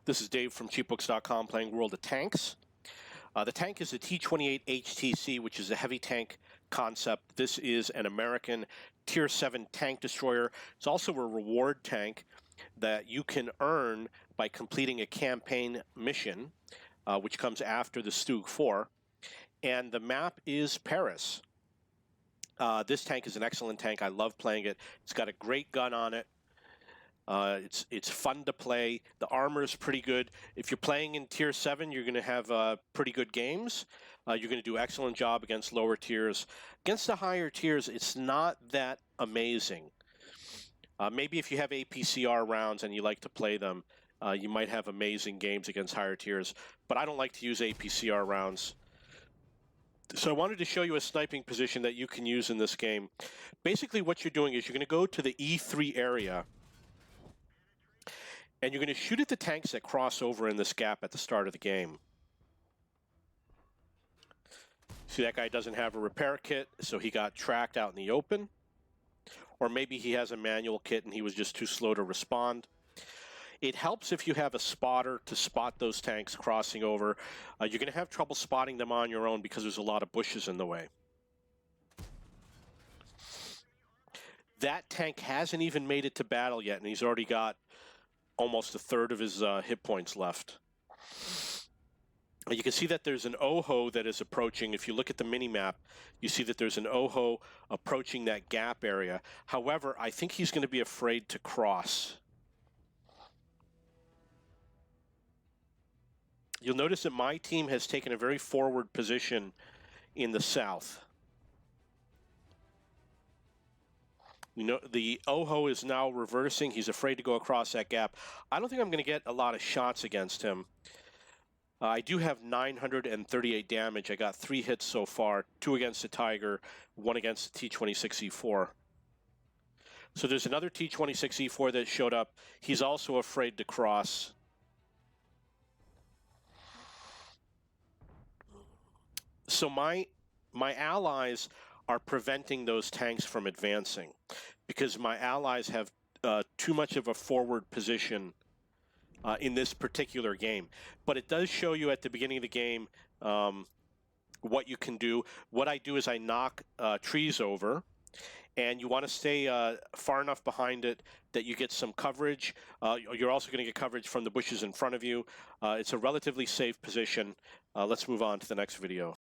This is Dave from cheapbooks.com playing World of Tanks. The tank is the T28 HTC, which is a heavy tank concept. This is an American Tier 7 tank destroyer. It's also a reward tank that you can earn by completing a campaign mission, which comes after the Stug 4. And the map is Paris. This tank is an excellent tank. I love playing it. It's got a great gun on it. It's fun to play. The armor is pretty good. If you're playing in Tier 7, you're going to have pretty good games. You're going to do an excellent job against lower tiers. Against the higher tiers, it's not that amazing. Maybe if you have APCR rounds and you like to play them, you might have amazing games against higher tiers. But I don't like to use APCR rounds. So I wanted to show you a sniping position that you can use in this game. Basically what you're doing is you're going to go to the E3 area, and you're going to shoot at the tanks that cross over in this gap at the start of the game. See, that guy doesn't have a repair kit, so he got tracked out in the open. Or maybe he has a manual kit and he was just too slow to respond. It helps if you have a spotter to spot those tanks crossing over. You're going to have trouble spotting them on your own because there's a lot of bushes in the way. That tank hasn't even made it to battle yet, and he's already got almost a third of his hit points left. You can see that there's an OHO that is approaching. If you look at the mini-map, you see that there's an OHO approaching that gap area. However, I think he's going to be afraid to cross. You'll notice that my team has taken a very forward position in the south. You know, the OHO is now reversing. He's afraid to go across that gap. I don't think I'm going to get a lot of shots against him. I do have 938 damage. I got 3 hits so far, 2 against the Tiger, 1 against the T26E4. So there's another T26E4 that showed up. He's also afraid to cross. So my allies are preventing those tanks from advancing because my allies have too much of a forward position in this particular game. But it does show you at the beginning of the game what you can do. What I do is I knock trees over, and you want to stay far enough behind it that you get some coverage. You're also going to get coverage from the bushes in front of you. It's a relatively safe position. Let's move on to the next video.